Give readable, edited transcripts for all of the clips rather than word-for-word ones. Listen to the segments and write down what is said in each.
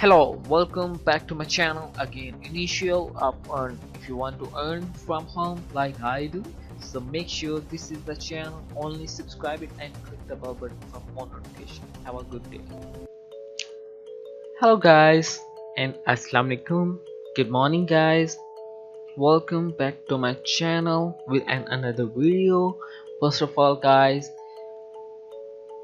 Hello, welcome back to my channel again. InitialOfEarn. If you want to earn from home like I do, so make sure this is the channel. Only subscribe it and click the bell button for more notification. Have a good day. Hello guys and Assalamu alaikum. Good morning guys. Welcome back to my channel with another video. First of all guys,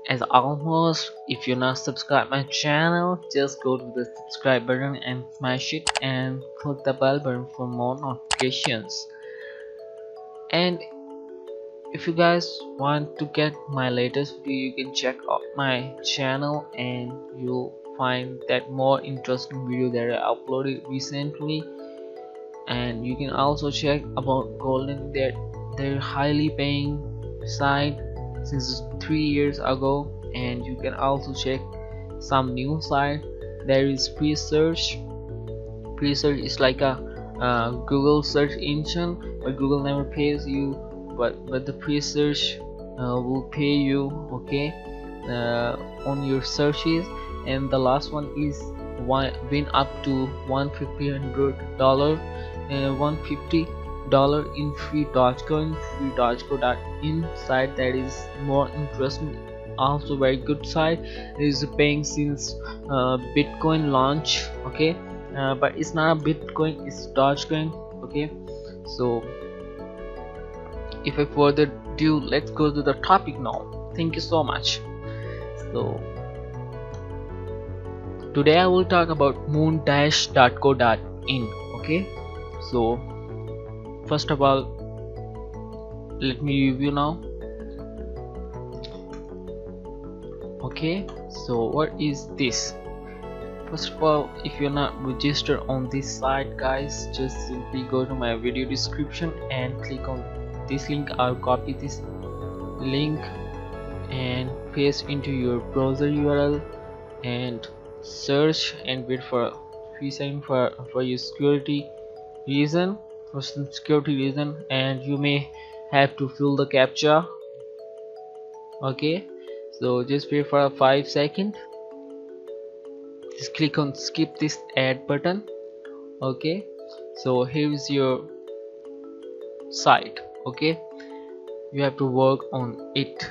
as almost, if you're not subscribed my channel, just go to the subscribe button and smash it and click the bell button for more notifications. And if you guys want to get my latest video, you can check out my channel and you'll find that more interesting video that I uploaded recently. And you can also check about Golden, that they're highly paying site since 3 years ago. And you can also check some new site. There is pre-search is like a Google search engine, but Google never pays you, but the pre-search will pay you, okay, on your searches. And the last one is win up to $150 in free Dashcoin site. That is more interesting, also very good site. It is paying since Bitcoin launch, okay, but it's not a Bitcoin, it's Dashcoin, okay. So if I further ado, let's go to the topic now. Thank you so much. So today I will talk about moondash.co.in, okay. So first of all, let me review now. Okay, so what is this? First of all, if you're not registered on this site guys, just simply go to my video description and click on this link. I'll copy this link and paste into your browser URL and search and wait for a few seconds for your security reason, for some security reason, and you may have to fill the captcha, okay. So just wait for 5 seconds. Just click on skip this ad button, okay. So here is your site, okay. You have to work on it.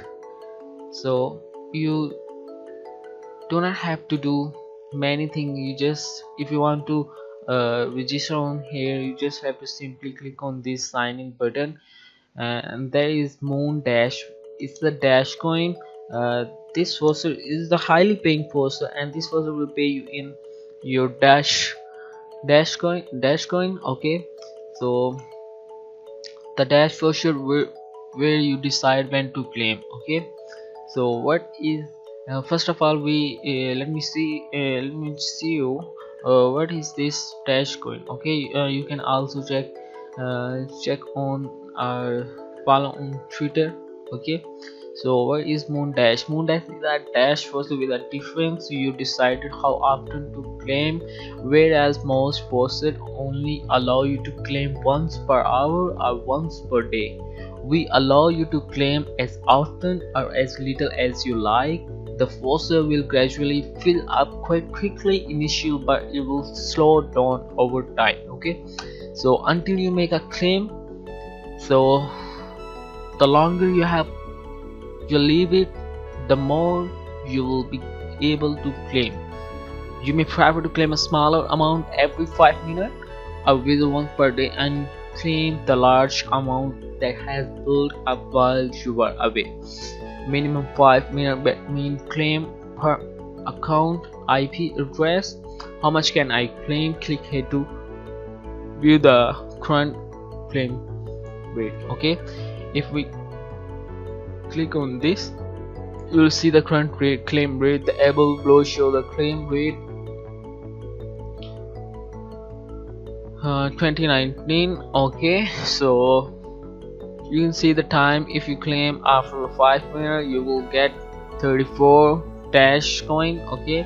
So you do not have to do many things. You just, if you want to register on here, you just have to simply click on this sign in button, and there is Moon Dash. It's the Dashcoin. This faucet is the highly paying faucet, and this faucet will pay you in your Dashcoin, okay. So the Dash faucet where you decide when to claim, okay. So what is first of all, we let me see you what is this Dashcoin, okay. You can also check on our follow on Twitter, okay. So what is Moondash? Moondash is a dash faucet with a difference. You decided how often to claim, whereas most faucets only allow you to claim once per hour or once per day. We allow you to claim as often or as little as you like. The faucet will gradually fill up quite quickly initially, but it will slow down over time, okay. So until you make a claim, so the longer you leave it, the more you will be able to claim. You may prefer to claim a smaller amount every 5 minutes or within once per day and claim the large amount that has built up while you are away. Minimum 5 minutes, but mean claim per account IP address. How much can I claim? Click here to view the current claim rate, okay. If we click on this, you will see the current claim rate. The above below show the claim rate 2019, okay. So you can see the time. If you claim after 5 minutes, you will get 34 Dashcoin, okay.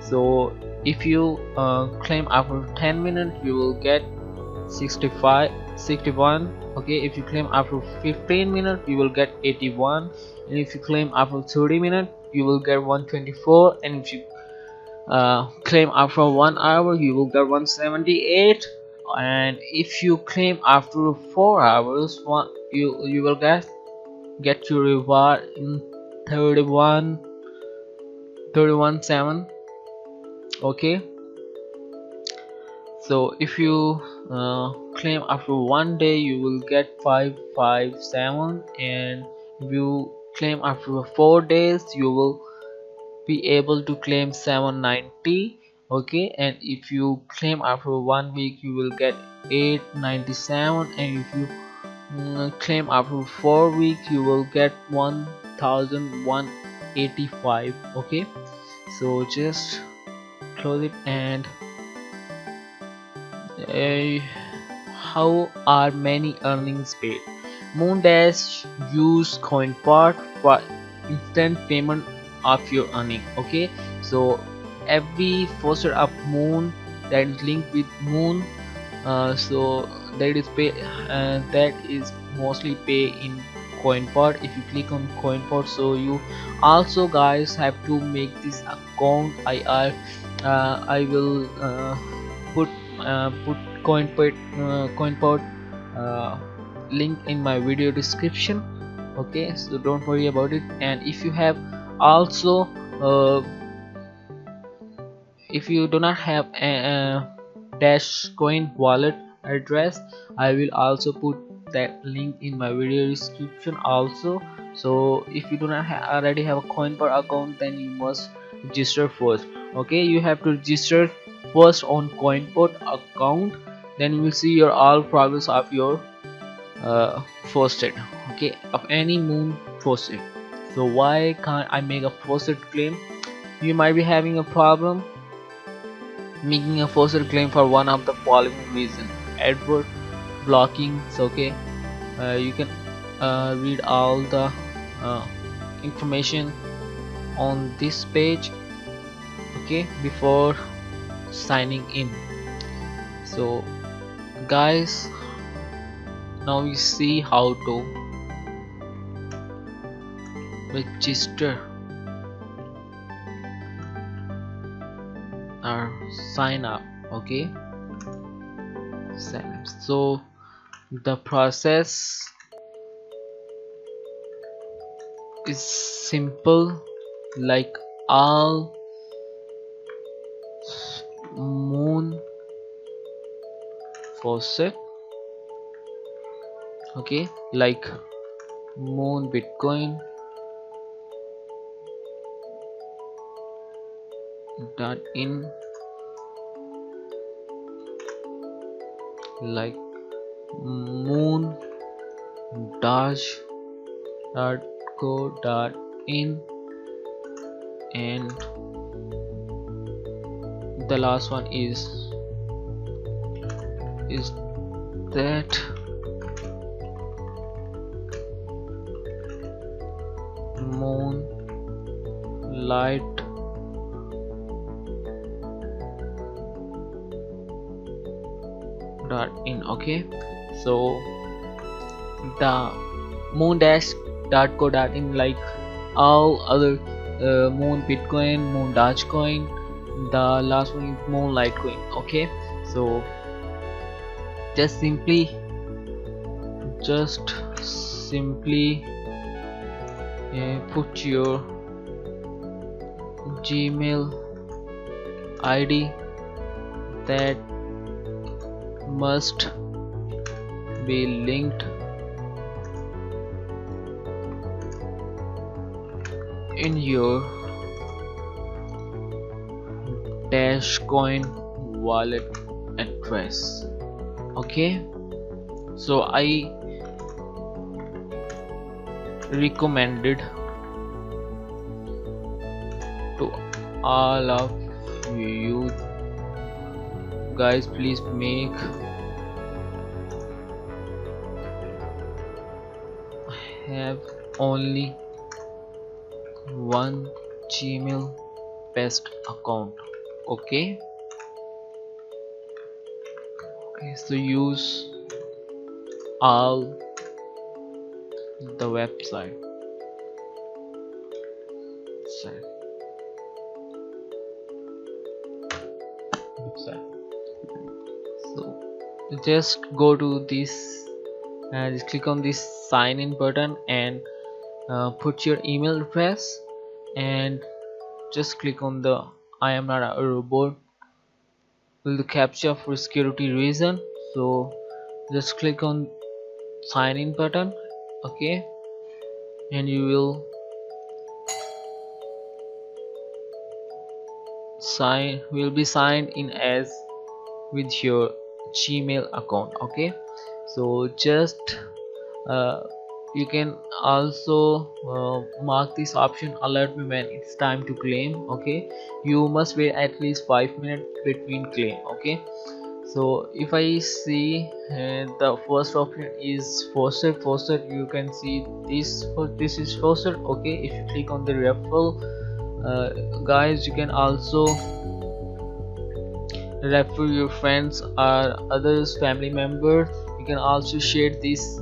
So if you claim after 10 minutes, you will get 61, okay. If you claim after 15 minutes, you will get 81, and if you claim after 30 minutes, you will get 124, and if you claim after 1 hour, you will get 178. And if you claim after 4 hours, you will get your reward in 31.7. Okay, so if you claim after 1 day, you will get 557. And if you claim after 4 days, you will be able to claim 790. Okay, and if you claim after 1 week, you will get 897. And if you claim after 4 weeks, you will get 1185. Okay, so just close it. And uh, how are many earnings paid? Moondash use CoinPart for instant payment of your earning. Okay, so every faucet of Moon that is linked with Moon, so that is mostly pay in CoinPart. If you click on CoinPart, so you also guys have to make this account. I will put CoinPart link in my video description. Okay, so don't worry about it. And if you have also if you do not have a Dashcoin wallet address, I will also put that link in my video description also. So if you do not already have a CoinPart account, then you must register first. Okay, you have to register first on CoinPart account, then you will see your all progress of your faucet, okay, of any Moon faucet. So why can't I make a faucet claim? You might be having a problem making a faucet claim for one of the following reason: advert blocking. So okay, you can read all the information on this page, okay, before signing in. So guys, now we see how to register or sign up. Okay, so the process is simple, like all Moon faucet. Okay, like Moon Bitcoin .in, like Moon Dash .co.in, and the last one is that Moonlight .in. Okay, so the moondash.co.in, like all other Moon Bitcoin, Moon Dashcoin, the last one is Moonlight Coin. Okay, so just simply put your Gmail ID that must be linked in your Dashcoin wallet address. Okay, so I recommended to all of you guys, please have only one Gmail based account. Okay, so use all the website. So just go to this and just click on this sign in button and put your email address and just click on the I am not a robot with the captcha for security reason. So just click on sign in button, okay, and you will be signed in as with your Gmail account, okay. So just you can also mark this option alert me when it's time to claim, okay. You must wait at least 5 minutes between claim, okay. So if I see the first option is faucet, you can see this is faucet, okay. If you click on the referral, guys, you can also refer your friends or others, family members. You can also share this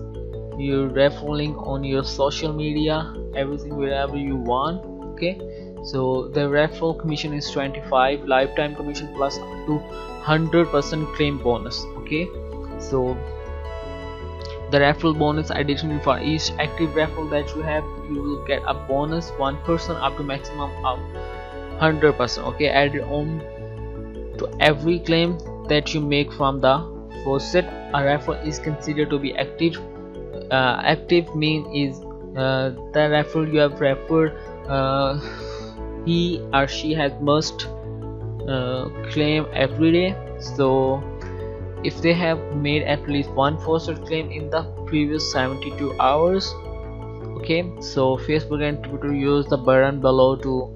your referral link on your social media, everything, wherever you want, okay. So the referral commission is 25, lifetime commission plus up to 100% claim bonus, okay. So the referral bonus, additionally, for each active referral that you have, you will get a bonus 1% up to maximum of 100%, okay, added on to every claim that you make from the faucet. A referral is considered to be active. Active mean is the referral you have referred, he or she has must claim every day. So if they have made at least one faucet claim in the previous 72 hours, okay. So Facebook and Twitter use the button below to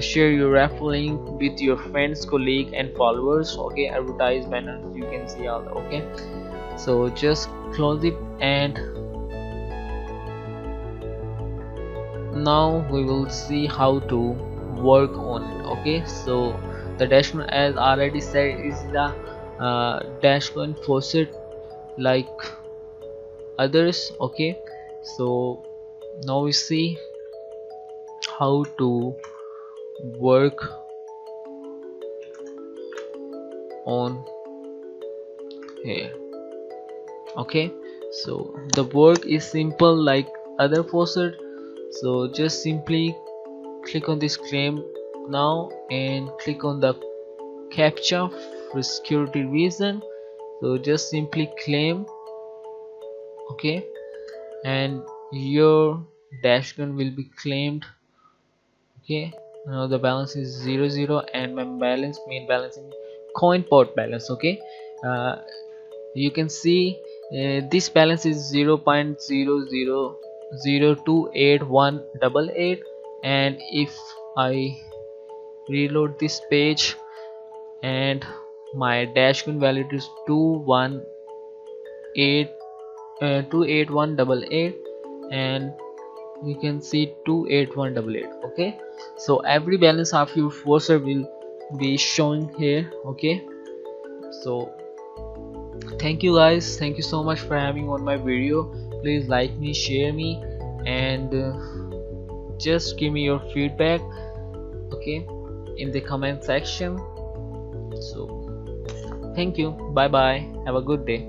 share your referral link with your friends, colleague and followers, okay. Advertise banners, you can see all, okay. So just close it, and now we will see how to work on it, okay. So the Dashcoin, as already said, is the Dashcoin faucet like others, okay. So now we see how to work on here, okay. So the work is simple like other faucet. So just simply click on this claim now and click on the captcha for security reason. So just simply claim, okay, and your Dashcoin will be claimed, okay. Now the balance is 00 and my main balance in coin pot balance, okay. You can see this balance is 0.00028188, and if I reload this page and my Dashcoin value is 28188, and you can see 28188, okay. So every balance of your faucet will be showing here, okay. So thank you guys, thank you so much for having on my video. Please like me, share me, and just give me your feedback, okay, in the comment section. So thank you, bye bye, have a good day.